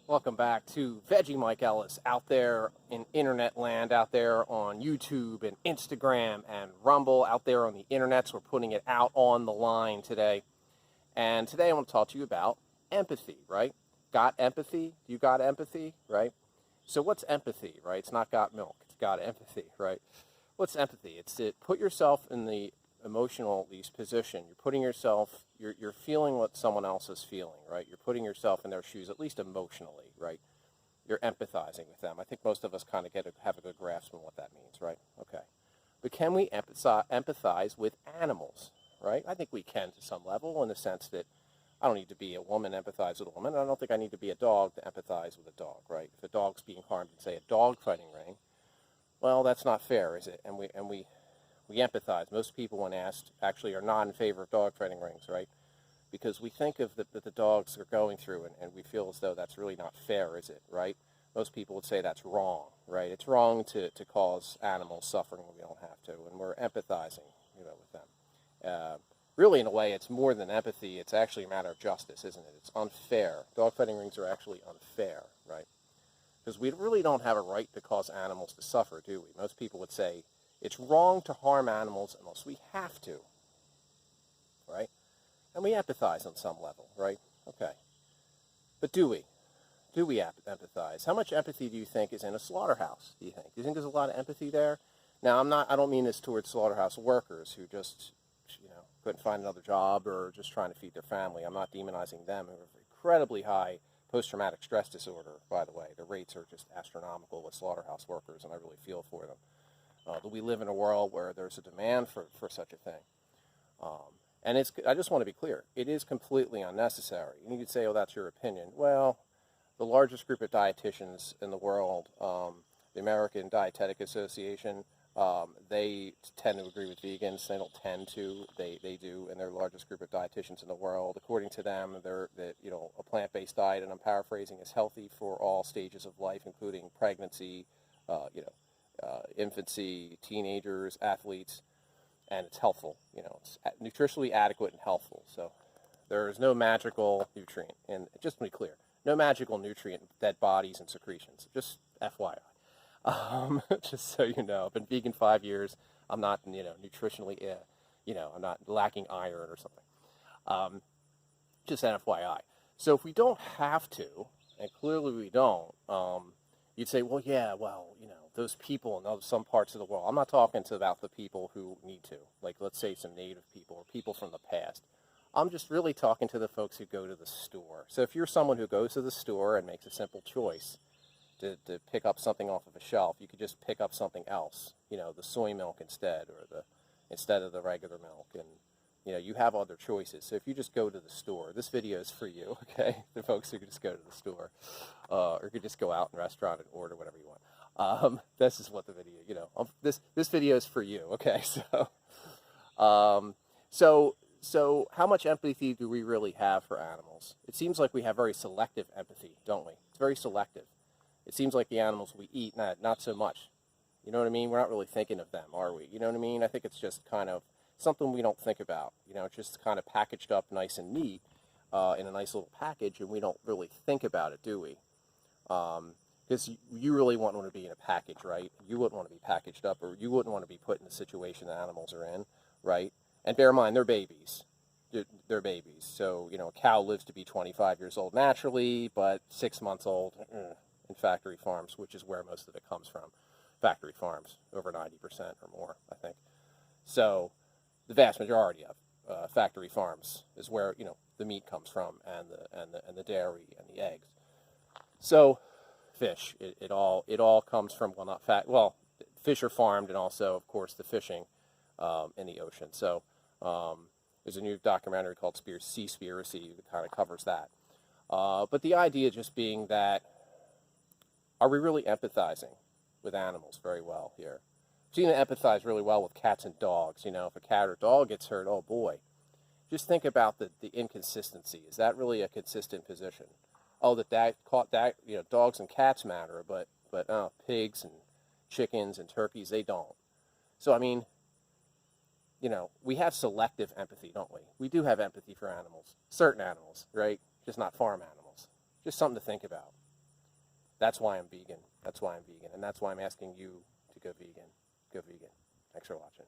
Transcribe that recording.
Welcome back to Veggie Mike Ellis out there in internet land, out there on YouTube and Instagram and Rumble, out there on the internets. We're putting it out on the line today. And today I want to talk to you about empathy, right? Got empathy? You got empathy, right? So what's empathy, right? It's not got milk. It's got empathy, right? What's empathy? It's to put yourself in the emotional, at least, position. You're putting yourself, you're feeling what someone else is feeling, right? You're putting yourself in their shoes, at least emotionally, right? You're empathizing with them. I think most of us kind of have a good grasp on what that means, right? Okay. But can we empathize with animals, right? I think we can to some level, in the sense that I don't need to be a woman to empathize with a woman. I don't think I need to be a dog to empathize with a dog, right? If a dog's being harmed in, say, a dog fighting ring, well, that's not fair, is it? And we empathize. Most people, when asked, actually are not in favor of dog fighting rings, right? Because we think of that the dogs are going through, and we feel as though that's really not fair, is it, right? Most people would say that's wrong, right? It's wrong to cause animals suffering when we don't have to, and we're empathizing, with them. Really, in a way, it's more than empathy. It's actually a matter of justice, isn't it? It's unfair. Dog fighting rings are actually unfair, right? Because we really don't have a right to cause animals to suffer, do we? Most people would say it's wrong to harm animals unless we have to, right? And we empathize on some level, right? Okay. But do we? Do we empathize? How much empathy do you think is in a slaughterhouse, do you think? Do you think there's a lot of empathy there? Now, I don't mean this towards slaughterhouse workers who just, couldn't find another job or just trying to feed their family. I'm not demonizing them. Who have incredibly high post-traumatic stress disorder, by the way. The rates are just astronomical with slaughterhouse workers, and I really feel for them. But we live in a world where there's a demand for such a thing. And I just want to be clear, it is completely unnecessary. And you could say, oh, that's your opinion. Well, the largest group of dietitians in the world, the American Dietetic Association, they tend to agree with vegans. They don't tend to. They do, and they're the largest group of dietitians in the world. According to them, a plant-based diet, and I'm paraphrasing, is healthy for all stages of life, including pregnancy, infancy, teenagers, athletes, and it's helpful. It's nutritionally adequate and helpful. So there is no magical nutrient, and just to be clear, no magical nutrient in dead bodies and secretions. Just FYI. Just so you know, I've been vegan 5 years. I'm not, nutritionally, I'm not lacking iron or something. Just an FYI. So if we don't have to, and clearly we don't, you'd say, well, yeah, those people in some parts of the world. I'm not talking about the people who need to, like, let's say some native people or people from the past. I'm just really talking to the folks who go to the store. So if you're someone who goes to the store and makes a simple choice to pick up something off of a shelf, you could just pick up something else, the soy milk instead, or instead of the regular milk, and you have other choices. So if you just go to the store, this video is for you, okay? The folks who could just go to the store, or could just go out in a restaurant and order whatever you want. This is what the video, this video is for you, okay? So how much empathy do we really have for animals? It seems like we have very selective empathy, don't we? It's very selective. It seems like the animals we eat, not so much. You know what I mean? We're not really thinking of them, are we? You know what I mean? I think it's just kind of something we don't think about. It's just kind of packaged up nice and neat in a nice little package, and we don't really think about it, do we? Because you really wouldn't want to be in a package, right? You wouldn't want to be packaged up, or you wouldn't want to be put in the situation that animals are in, right? And bear in mind, they're babies. They're babies. So, a cow lives to be 25 years old naturally, but 6 months old in factory farms, which is where most of it comes from. Factory farms, over 90% or more, I think. So the vast majority of factory farms is where the meat comes from, and the dairy and the eggs. So fish, it all comes from, fish are farmed, and also, of course, the fishing in the ocean. So there's a new documentary called Seaspiracy that kind of covers that. But the idea just being that, are we really empathizing with animals very well here? We seem to empathize really well with cats and dogs. If a cat or dog gets hurt, oh boy. Just think about the inconsistency. Is that really a consistent position? Oh, dogs and cats matter, but pigs and chickens and turkeys, they don't. So, we have selective empathy, don't we? We do have empathy for animals, certain animals, right? Just not farm animals. Just something to think about. That's why I'm vegan. That's why I'm vegan. And that's why I'm asking you to go vegan. Go vegan. Thanks for watching.